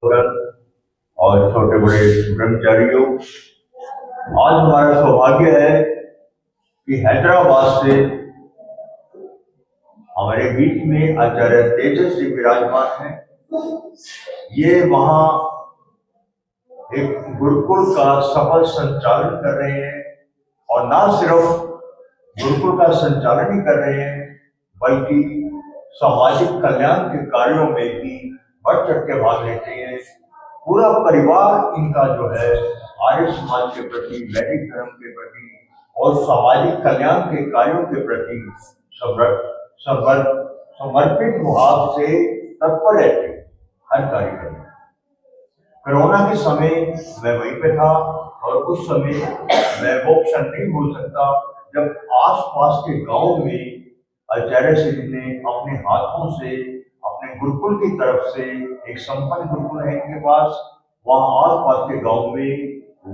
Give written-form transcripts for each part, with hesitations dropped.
और छोटे बड़े ब्रह्मचारियों, आज हमारा सौभाग्य है कि हैदराबाद से हमारे बीच में आचार्य तेजस जी विराजमान हैं। ये वहां एक गुरुकुल का सफल संचालन कर रहे हैं, और ना सिर्फ गुरुकुल का संचालन ही कर रहे हैं, बल्कि सामाजिक कल्याण के कार्यों में भी बढ़ चढ़ के भाग लेते हैं। पूरा परिवार इनका जो है आर्य समाज के प्रति, वैदिक धर्म के प्रति और सामाजिक कल्याण के कार्यों के प्रति समर्पित भाव से तत्पर रहते हैं हर कार्य करने। कोरोना के समय मैं वहीं पे था, और उस समय मैं वो क्षण नहीं भूल सकता जब आसपास के गांव में आचार्य श्री ने अपने हाथों से अपने गुरुकुल की तरफ से, एक संपन्न गुरुकुल है इनके पास, वहां आसपास के गांव में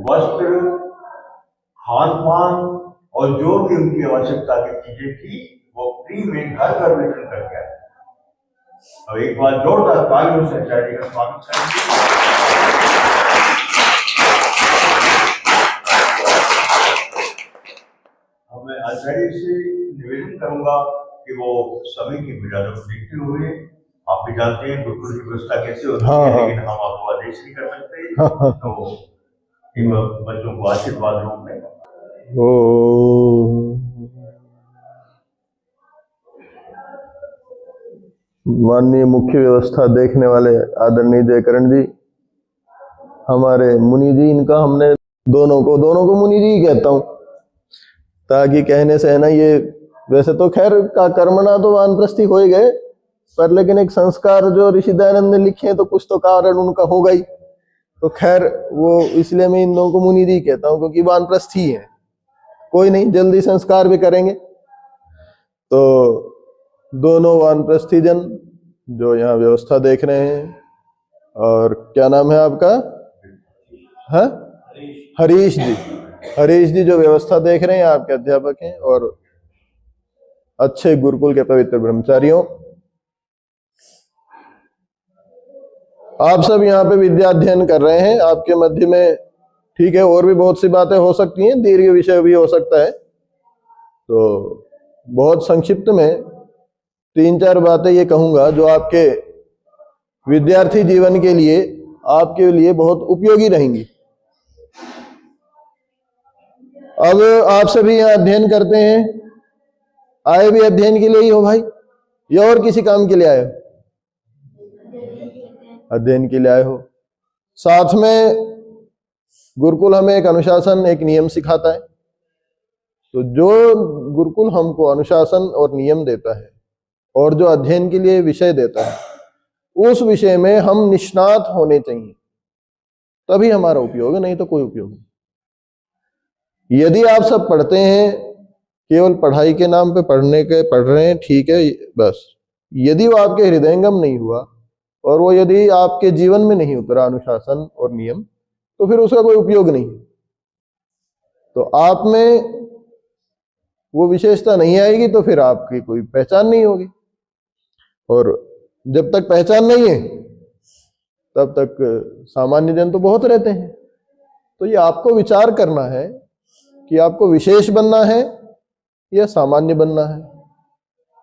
वस्त्र, खान पान और जो भी उनकी आवश्यकता की चीजें थी वो फ्री में घर घर वितरण करके आए। और एक बार जोरदार तालियों से आचार्य जी का स्वागत करेंगे। मैं आचार्य से निवेदन करूंगा कि वो समय की मर्यादा को देखते हुए, आप भी जानते हैं गुरुकुल की व्यवस्था कैसे होती है, लेकिन हम आपको आदेश नहीं कर सकते, तो इन बच्चों को आशीर्वाद रूप में माननीय मुख्य व्यवस्था देखने वाले आदरणीय जयकरण जी, हमारे मुनि जी, इनका हमने दोनों को मुनि जी ही कहता हूं, ताकि कहने से है ना, ये वैसे तो खैर का कर्मणा तो वानप्रस्थी हो ही गए, पर लेकिन एक संस्कार जो ऋषि दयानंद ने लिखे हैं तो कुछ तो कारण उनका होगा ही, तो खैर वो इसलिए मैं इन दोनों को मुनि जी कहता हूं, क्योंकि वानप्रस्थी है। कोई नहीं, जल्दी संस्कार भी करेंगे। तो दोनों वानप्रस्थी जन जो यहाँ व्यवस्था देख रहे हैं, और क्या नाम है आपका? है हरीश जी जो व्यवस्था देख रहे हैं, आपके अध्यापक हैं और अच्छे गुरुकुल के पवित्र ब्रह्मचारियों, आप सब यहाँ पे विद्या अध्ययन कर रहे हैं। आपके मध्य में ठीक है, और भी बहुत सी बातें हो सकती हैं, दीर्घ विषय भी हो सकता है, तो बहुत संक्षिप्त में 3-4 बातें ये कहूंगा जो आपके विद्यार्थी जीवन के लिए, आपके लिए बहुत उपयोगी रहेंगी। अब आप सभी यहाँ अध्ययन करते हैं, आए भी अध्ययन के लिए ही हो भाई, या और किसी काम के लिए आए हो? अध्ययन के लिए आए हो। साथ में गुरुकुल हमें एक अनुशासन, एक नियम सिखाता है। तो जो गुरुकुल हमको अनुशासन और नियम देता है, और जो अध्ययन के लिए विषय देता है, उस विषय में हम निष्णात होने चाहिए, तभी हमारा उपयोग है, नहीं तो कोई उपयोग नहीं। यदि आप सब पढ़ते हैं, केवल पढ़ाई के नाम पे पढ़ रहे हैं, ठीक है, बस यदि वो आपके हृदयंगम नहीं हुआ और वो यदि आपके जीवन में नहीं उतरा अनुशासन और नियम, तो फिर उसका कोई उपयोग नहीं। तो आप में वो विशेषता नहीं आएगी तो फिर आपकी कोई पहचान नहीं होगी, और जब तक पहचान नहीं है तब तक सामान्य जन तो बहुत रहते हैं। तो ये आपको विचार करना है कि आपको विशेष बनना है या सामान्य बनना है।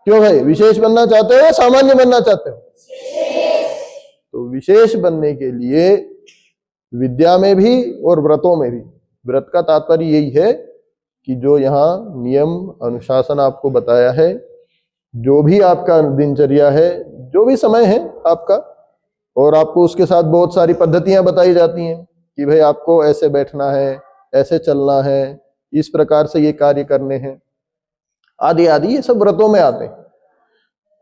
क्यों भाई, विशेष बनना चाहते हो या सामान्य बनना चाहते हो? तो विशेष बनने के लिए विद्या में भी और व्रतों में भी, व्रत का तात्पर्य यही है कि जो यहाँ नियम अनुशासन आपको बताया है, जो भी आपका दिनचर्या है, जो भी समय है आपका, और आपको उसके साथ बहुत सारी पद्धतियां बताई जाती हैं कि भाई आपको ऐसे बैठना है, ऐसे चलना है, इस प्रकार से ये कार्य करने हैं, आदि आदि, ये सब व्रतों में आते हैं।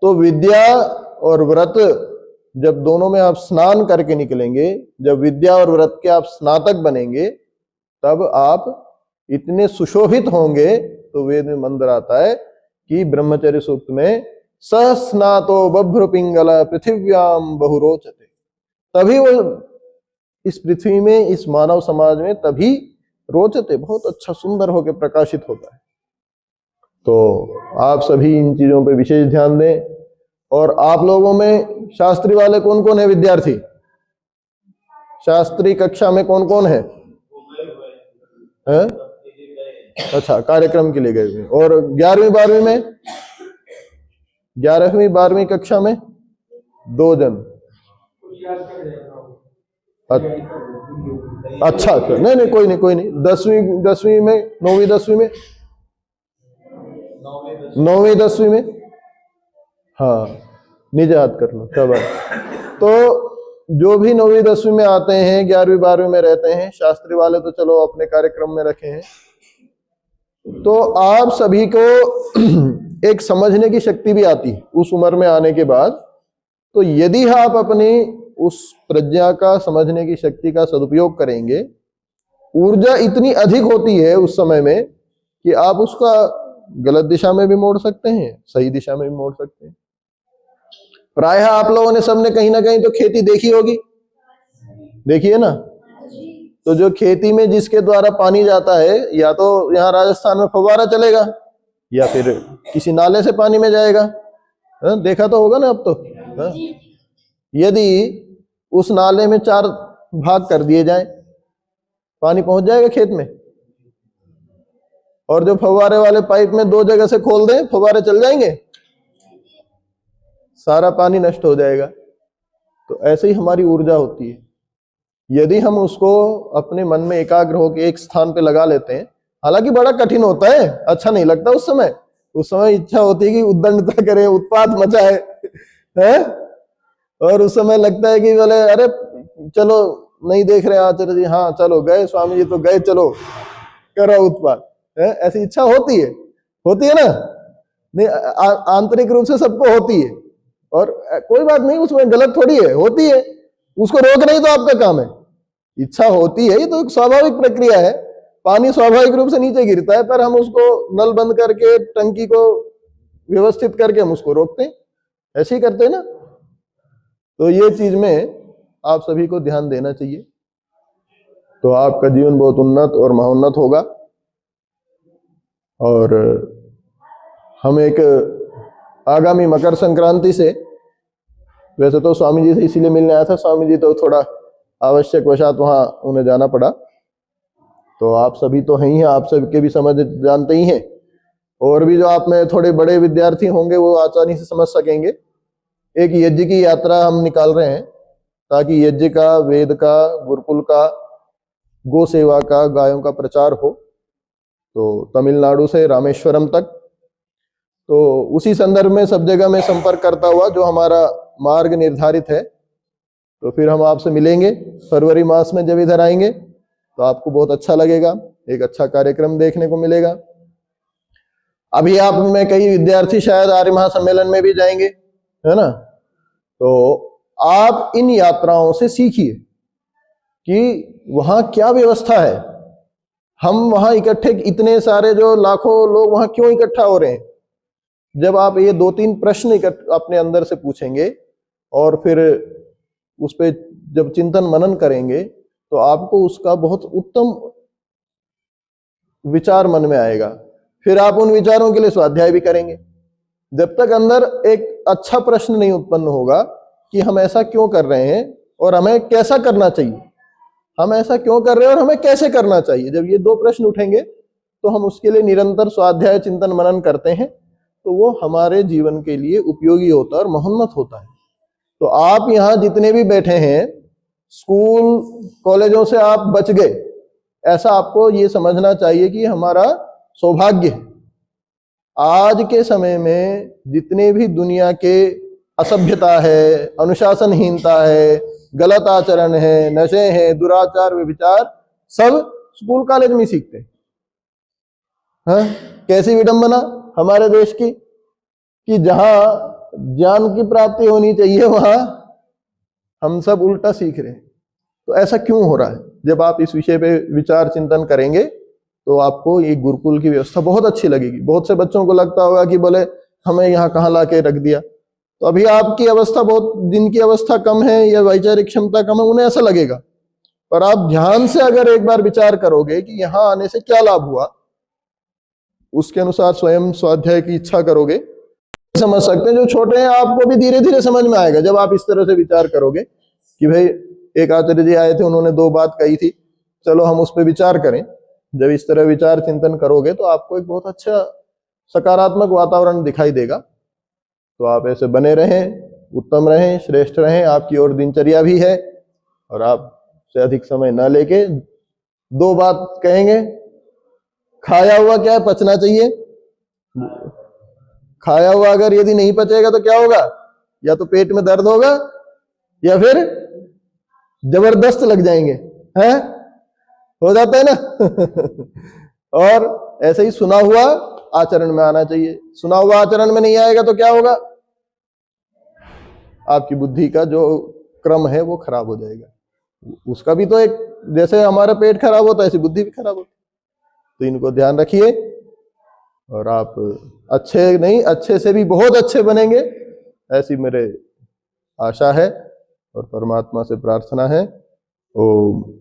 तो विद्या और व्रत जब दोनों में आप स्नान करके निकलेंगे, जब विद्या और व्रत के आप स्नातक बनेंगे, तब आप इतने सुशोभित होंगे। तो वेद में मंत्र आता है कि ब्रह्मचर्य सूक्त में सहस्नातो बभ्र पिंगला पृथिव्याम बहुरोचते, तभी वो इस पृथ्वी में, इस मानव समाज में तभी रोचते, बहुत अच्छा सुंदर होकर प्रकाशित होता है। तो आप सभी इन चीजों पे विशेष ध्यान दें। और आप लोगों में शास्त्री वाले कौन कौन है विद्यार्थी? शास्त्री कक्षा में कौन कौन है? हैं? अच्छा, कार्यक्रम के लिए गए हुए। और 11वीं 12वीं में, 11वीं 12वीं कक्षा में 2 जन। अच्छा, नहीं नहीं, कोई नहीं, कोई नहीं। 10वीं में, 9वीं 10वीं में, 9वीं 10वीं में, हाँ, नीचे हाथ कर लो, क्या बात। तो जो भी 9वीं 10वीं में आते हैं, 11वीं 12वीं में रहते हैं, शास्त्री वाले तो चलो अपने कार्यक्रम में रखे हैं, तो आप सभी को एक समझने की शक्ति भी आती है उस उम्र में आने के बाद। तो यदि आप अपनी उस प्रज्ञा का, समझने की शक्ति का सदुपयोग करेंगे, ऊर्जा इतनी अधिक होती है उस समय में कि आप उसका गलत दिशा में भी मोड़ सकते हैं, सही दिशा में भी मोड़ सकते हैं। प्रायः आप लोगों ने, सबने कहीं ना कहीं तो खेती देखी होगी, देखिए ना। तो जो खेती में जिसके द्वारा पानी जाता है, या तो यहाँ राजस्थान में फव्वारा चलेगा या फिर किसी नाले से पानी में जाएगा। देखा तो होगा ना अब तो। यदि उस नाले में 4 भाग कर दिए जाएं, पानी पहुंच जाएगा खेत में। और जो फव्वारे वाले पाइप में 2 जगह से खोल दें, फव्वारे चल जाएंगे, सारा पानी नष्ट हो जाएगा। तो ऐसे ही हमारी ऊर्जा होती है। यदि हम उसको अपने मन में एकाग्र होकर एक स्थान पे लगा लेते हैं, हालांकि बड़ा कठिन होता है, अच्छा नहीं लगता उस समय इच्छा होती है कि उद्दंडता करे, उत्पात मचाए, है? और उस समय लगता है कि बोले अरे चलो, नहीं देख रहे आचार्य जी, हाँ चलो गए, स्वामी जी तो गए, चलो करो उत्पात, है? ऐसी इच्छा होती है ना। नहीं, आंतरिक रूप से सबको होती है, और कोई बात नहीं, उसमें गलत थोड़ी है, होती है। उसको रोकना ही तो आपका काम है। इच्छा होती है, ये तो एक स्वाभाविक प्रक्रिया है। पानी स्वाभाविक रूप से नीचे गिरता है, पर हम उसको नल बंद करके, टंकी को व्यवस्थित करके हम उसको रोकते हैं, ऐसे ही करते हैं ना। तो ये चीज में आप सभी को ध्यान देना चाहिए, तो आपका जीवन बहुत उन्नत और महोन्नत होगा। और हम एक आगामी मकर संक्रांति से, वैसे तो स्वामी जी से इसीलिए मिलने आया था, स्वामी जी तो थोड़ा आवश्यक वशात वहां उन्हें जाना पड़ा। तो आप सभी तो हैं ही, आप सबके भी समझ जानते ही हैं, और भी जो आप में थोड़े बड़े विद्यार्थी होंगे वो आसानी से समझ सकेंगे। एक यज्ञ की यात्रा हम निकाल रहे हैं, ताकि यज्ञ का, वेद का, गुरुकुल का, गो सेवा का, गायों का प्रचार हो। तो तमिलनाडु से रामेश्वरम तक, तो उसी संदर्भ में सब जगह में संपर्क करता हुआ जो हमारा मार्ग निर्धारित है, तो फिर हम आपसे मिलेंगे फरवरी मास में। जब इधर आएंगे तो आपको बहुत अच्छा लगेगा, एक अच्छा कार्यक्रम देखने को मिलेगा। अभी आप में कई विद्यार्थी शायद आर्य महासम्मेलन में भी जाएंगे, है ना। तो आप इन यात्राओं से सीखिए कि वहां क्या व्यवस्था है। हम वहां इकट्ठे, इतने सारे जो लाखों लोग वहां क्यों इकट्ठा हो रहे हैं। जब आप ये 2-3 प्रश्न अपने अंदर से पूछेंगे और फिर उस पर जब चिंतन मनन करेंगे, तो आपको उसका बहुत उत्तम विचार मन में आएगा। फिर आप उन विचारों के लिए स्वाध्याय भी करेंगे। जब तक अंदर एक अच्छा प्रश्न नहीं उत्पन्न होगा कि हम ऐसा क्यों कर रहे हैं और हमें कैसा करना चाहिए, हम ऐसा क्यों कर रहे हैं और हमें कैसे करना चाहिए, जब ये 2 प्रश्न उठेंगे तो हम उसके लिए निरंतर स्वाध्याय, चिंतन मनन करते हैं, तो वो हमारे जीवन के लिए उपयोगी होता है और महोन्नत होता है। तो आप यहाँ जितने भी बैठे हैं, स्कूल कॉलेजों से आप बच गए, ऐसा आपको ये समझना चाहिए कि हमारा सौभाग्य है। आज के समय में जितने भी दुनिया के असभ्यता है, अनुशासनहीनता है, गलत आचरण है, नशे हैं, दुराचार, व्यभिचार, सब स्कूल कॉलेज में सीखते हैं। हाँ, कैसी विडंबना हमारे देश की कि जहां ज्ञान की प्राप्ति होनी चाहिए वहां हम सब उल्टा सीख रहे हैं। तो ऐसा क्यों हो रहा है? जब आप इस विषय पे विचार चिंतन करेंगे तो आपको ये गुरुकुल की व्यवस्था बहुत अच्छी लगेगी। बहुत से बच्चों को लगता होगा कि बोले हमें यहाँ कहाँ ला के रख दिया। तो अभी आपकी अवस्था, बहुत दिन की अवस्था कम है या वैचारिक क्षमता कम है, उन्हें ऐसा लगेगा। पर आप ध्यान से अगर एक बार विचार करोगे कि यहाँ आने से क्या लाभ हुआ, उसके अनुसार स्वयं स्वाध्याय की इच्छा करोगे, समझ सकते हैं। जो छोटे हैं आपको भी धीरे धीरे समझ में आएगा जब आप इस तरह से विचार करोगे कि भाई एक आचार्य जी आए थे, उन्होंने 2 बात कही थी, चलो हम उस पर विचार करें। जब इस तरह विचार चिंतन करोगे तो आपको एक बहुत अच्छा सकारात्मक वातावरण दिखाई देगा। तो आप ऐसे बने रहें, उत्तम रहें, श्रेष्ठ रहें। आपकी और दिनचर्या भी है, और आप से अधिक समय न लेके 2 बात कहेंगे। खाया हुआ क्या है, पचना चाहिए। खाया हुआ अगर यदि नहीं पचेगा तो क्या होगा, या तो पेट में दर्द होगा या फिर जबरदस्त लग जाएंगे, हैं, हो जाता है ना। और ऐसे ही सुना हुआ आचरण में आना चाहिए। सुना हुआ आचरण में नहीं आएगा तो क्या होगा, आपकी बुद्धि का जो क्रम है वो खराब हो जाएगा। उसका भी तो एक, जैसे हमारा पेट खराब होता है ऐसी बुद्धि भी खराब होती है। तो इनको ध्यान रखिए, और आप अच्छे नहीं, अच्छे से भी बहुत अच्छे बनेंगे, ऐसी मेरे आशा है और परमात्मा से प्रार्थना है। ओम।